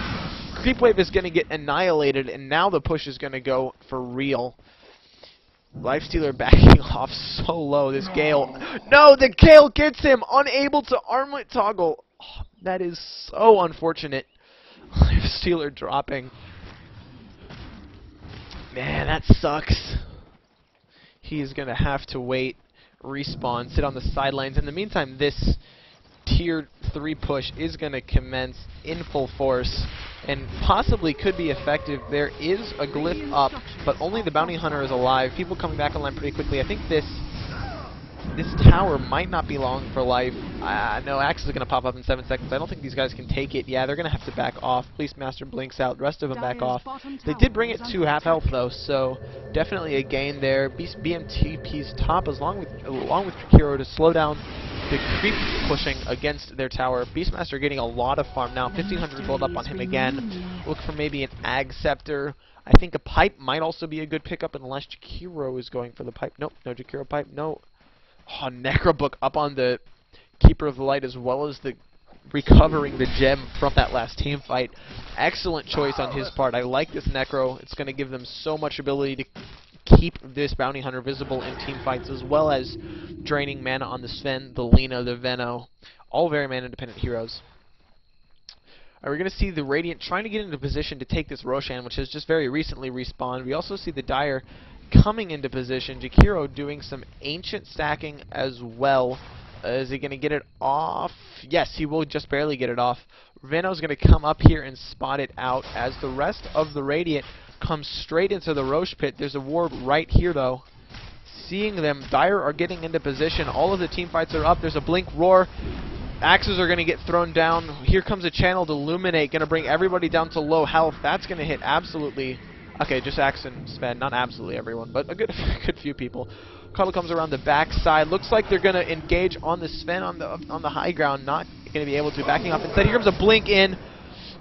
Creep wave is going to get annihilated, and now the push is going to go for real. Lifestealer backing off so low, this Gale. No, the Gale gets him, unable to armlet toggle. Oh, that is so unfortunate. Lifestealer dropping. Man, that sucks. He is going to have to wait, respawn, sit on the sidelines. In the meantime, this tier 3 push is going to commence in full force and possibly could be effective. There is a glyph up, but only the Bounty Hunter is alive. People coming back online pretty quickly. I think this tower might not be long for life. No, Axe is going to pop up in 7 seconds. I don't think these guys can take it. Yeah, they're going to have to back off. Beastmaster blinks out. The rest of them back off. They did bring it to half health, though, so definitely a gain there. BMTP's top along with Jakiro to slow down the creep pushing against their tower. Beastmaster getting a lot of farm now. 1,500 gold up on him again. Look for maybe an Ag Scepter. I think a pipe might also be a good pickup unless Jakiro is going for the pipe. Nope, no Jakiro pipe. No. Oh, Necrobook up on the Keeper of the Light, as well as the recovering the gem from that last team fight. Excellent choice on his part. I like this Necro. It's going to give them so much ability to keep this Bounty Hunter visible in team fights, as well as draining mana on the Sven, the Lina, the Veno. All very mana-independent heroes. We're going to see the Radiant trying to get into position to take this Roshan, which has just very recently respawned. We also see the Dire coming into position. Jakiro doing some ancient stacking as well. Is he going to get it off? Yes, he will just barely get it off. Veno's going to come up here and spot it out as the rest of the Radiant comes straight into the Roche pit. There's a ward right here, though. Seeing them, Dire are getting into position. All of the team fights are up. There's a blink roar. Axes are going to get thrown down. Here comes a channel to illuminate, going to bring everybody down to low health. That's going to hit absolutely... Okay, just Axe and Sven, not absolutely everyone, but a good few people. Cuddle comes around the back side. Looks like they're going to engage on the Sven on the high ground. Not going to be able to. Backing off instead. Here comes a blink in.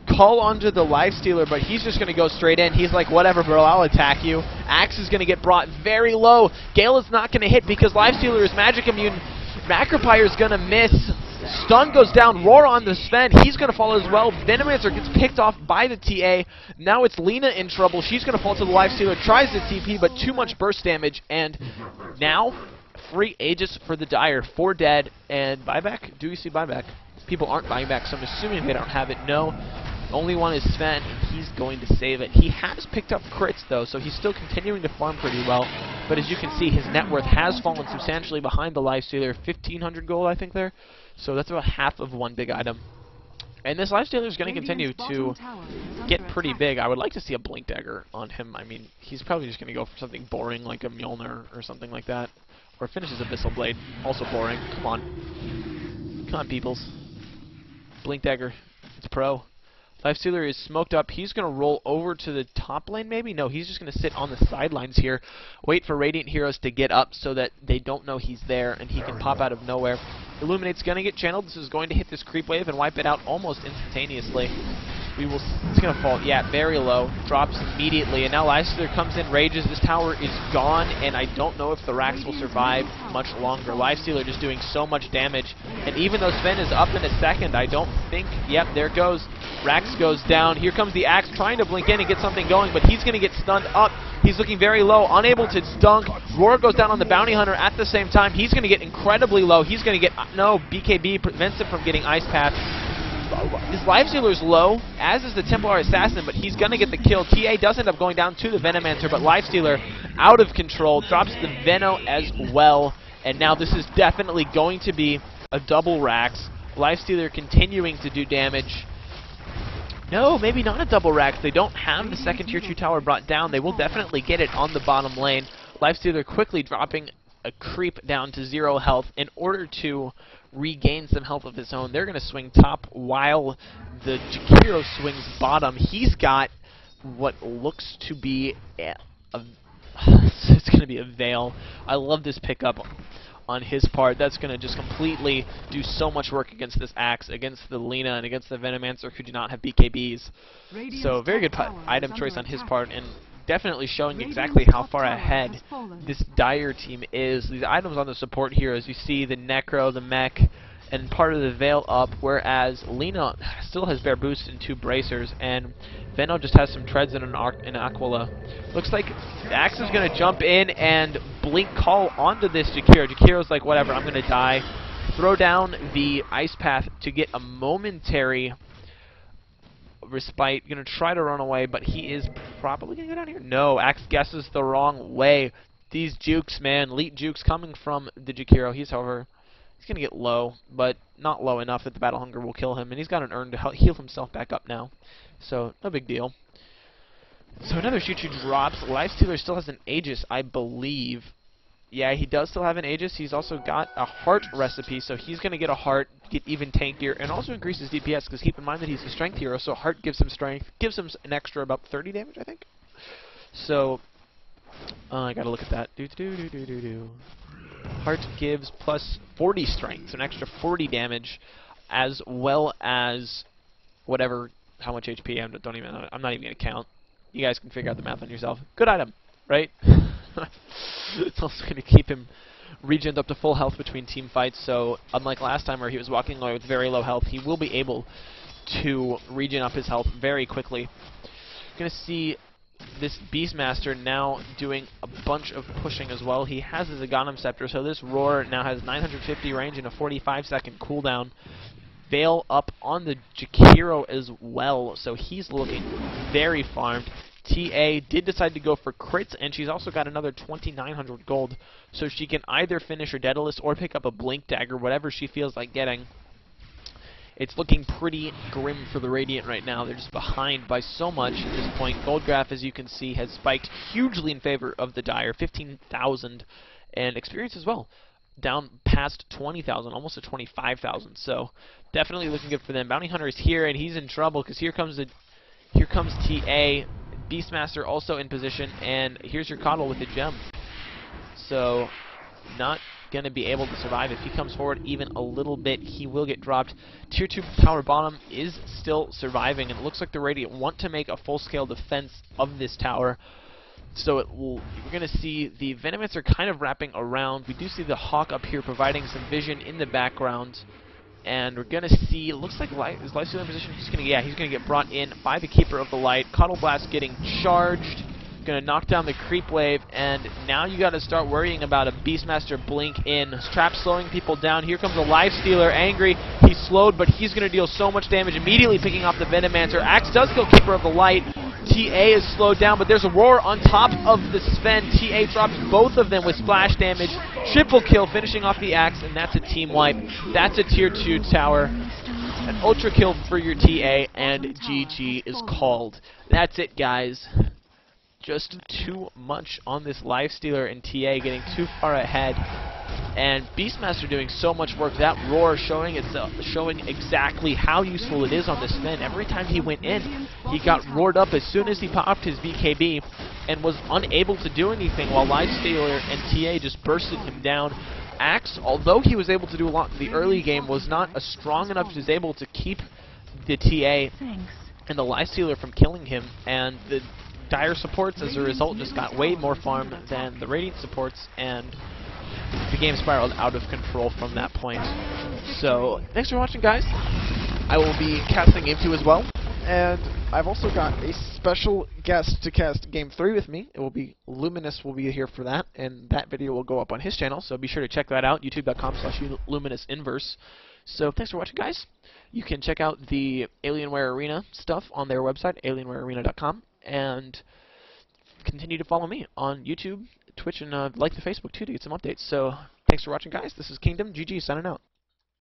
Call onto the Lifestealer, but he's just going to go straight in. He's like, whatever, bro, I'll attack you. Axe is going to get brought very low. Gale is not going to hit because Lifestealer is magic immune. Macropyre is going to miss. Stun goes down. Roar on the Sven. He's going to fall as well. Venomancer gets picked off by the TA. Now it's Lina in trouble. She's going to fall to the Lifestealer. Tries the TP, but too much burst damage. And now, free Aegis for the Dire. 4 dead. And buyback? Do we see buyback? People aren't buying back, so I'm assuming they don't have it. No. Only one is Sven, and he's going to save it. He has picked up crits, though, so he's still continuing to farm pretty well. But as you can see, his net worth has fallen substantially behind the Lifestealer. 1,500 gold, I think, there. So that's about half of one big item. And this Lifestealer is going to continue to get pretty big. I would like to see a Blink Dagger on him. I mean, he's probably just going to go for something boring like a Mjolnir or something like that. Or finishes Abyssal Blade. Also boring. Come on. Come on, peoples. Blink Dagger. It's pro. Lifestealer is smoked up. He's going to roll over to the top lane, maybe? No, he's just going to sit on the sidelines here, wait for Radiant Heroes to get up so that they don't know he's there and he can pop out of nowhere. Illuminate's going to get channeled. This is going to hit this creep wave and wipe it out almost instantaneously. It's going to fall, yeah, very low. Drops immediately, and now Lifestealer comes in, rages. This tower is gone, and I don't know if the Rax will survive much longer. Lifestealer just doing so much damage, and even though Sven is up in a second, I don't think, yep, there goes. Rax goes down. Here comes the Axe trying to blink in and get something going, but he's going to get stunned up. He's looking very low, unable to dunk. Roar goes down on the Bounty Hunter at the same time. He's going to get incredibly low. He's going to get, no, BKB prevents him from getting Ice Path. this Lifestealer is low, as is the Templar Assassin, but he's going to get the kill. TA does end up going down to the Venomancer, but Lifestealer out of control, drops the Veno as well, and now this is definitely going to be a double Rax. Lifestealer continuing to do damage. No, maybe not a double Rax. They don't have the second tier 2 tower brought down. They will definitely get it on the bottom lane. Lifestealer quickly dropping a creep down to 0 health in order to regain some health of his own. They're going to swing top while the Jakiro swings bottom. He's got what looks to be it's going to be a Veil. I love this pickup on his part. That's going to just completely do so much work against this Axe, against the Lina, and against the Venomancer who do not have BKBs. So very good item choice on his part, and definitely showing exactly how far ahead this Dire team is. These items on the support here, as you see, the Necro, the Mech, and part of the Veil up, whereas Lina still has Bear Boost and 2 Bracers, and Veno just has some Treads and an Aquila. Looks like Axe is going to jump in and Blink Call onto this Jakiro. Jakiro's like, whatever, I'm going to die. Throw down the Ice Path to get a momentary respite. Going to try to run away, but he is probably going to go down here. No, Axe guesses the wrong way. These jukes, man, elite jukes coming from the Jakiro. He's going to get low, but not low enough that the Battle Hunger will kill him, and he's got an urn to heal himself back up now. So, no big deal. So another Choo-Choo drops. Lifestealer still has an Aegis, I believe. Yeah, he does still have an Aegis. He's also got a Heart recipe, so he's going to get a Heart, get even tankier, and also increase his DPS, because keep in mind that he's a Strength hero, so Heart gives him Strength, gives him an extra about 30 damage, I think. So, I gotta look at that. Heart gives plus 40 Strength, so an extra 40 damage, as well as whatever, how much HP, I'm not even going to count. You guys can figure out the math on yourself. Good item, right? It's also going to keep him regened up to full health between team fights, so unlike last time where he was walking away with very low health, he will be able to regen up his health very quickly. You're going to see this Beastmaster now doing a bunch of pushing as well. He has his Aghanim Scepter, so this Roar now has 950 range and a 45-second cooldown. Veil up on the Jakiro as well, so he's looking very farmed. TA did decide to go for crits, and she's also got another 2,900 gold, so she can either finish her Daedalus or pick up a Blink Dagger, whatever she feels like getting. It's looking pretty grim for the Radiant right now. They're just behind by so much at this point. Goldgraph, as you can see, has spiked hugely in favor of the Dire, 15,000, and experience as well, down past 20,000, almost to 25,000. So definitely looking good for them. Bounty Hunter is here, and he's in trouble because here comes TA. Beastmaster also in position, and here's your Coddle with the gem. So not going to be able to survive. If he comes forward even a little bit, he will get dropped. Tier 2 tower bottom is still surviving, and it looks like the Radiant want to make a full-scale defense of this tower. So we're going to see the Venomancer kind of wrapping around. We do see the Hawk up here providing some vision in the background. And we're going to see, it looks like is Lifestealer in position? He's going to get brought in by the Keeper of the Light. Coddle Blast getting charged. Going to knock down the creep wave, and now you got to start worrying about a Beastmaster blink in. Trap slowing people down. Here comes a Lifestealer, angry. He's slowed, but he's going to deal so much damage, immediately picking off the Venomancer. Axe does kill Keeper of the Light. TA is slowed down, but there's a Roar on top of the Sven. TA drops both of them with splash damage. Triple kill, finishing off the Axe, and that's a team wipe. That's a tier 2 tower. An ultra kill for your TA, and GG is called. That's it, guys. Just too much on this Lifestealer, and TA getting too far ahead. And Beastmaster doing so much work. That Roar showing exactly how useful it is on this Sven. Every time he went in, he got roared up as soon as he popped his BKB and was unable to do anything, while Lifestealer and TA just bursted him down. Axe, although he was able to do a lot in the early game, was not strong enough to be able to keep the TA and the Lifestealer from killing him, and the Dire supports, as a result, just got way more farm than the Radiant supports, and the game spiraled out of control from that point. So, thanks for watching, guys. I will be casting game 2 as well, And I've also got a special guest to cast Game 3 with me. It will be Luminous will be here for that, and that video will go up on his channel, so be sure to check that out, youtube.com/LuminousInverse. So thanks for watching, guys. You can check out the Alienware Arena stuff on their website, alienwarearena.com, and continue to follow me on YouTube, Twitch, and like the Facebook, too, to get some updates. So thanks for watching, guys. This is Kingdom, GG, signing out.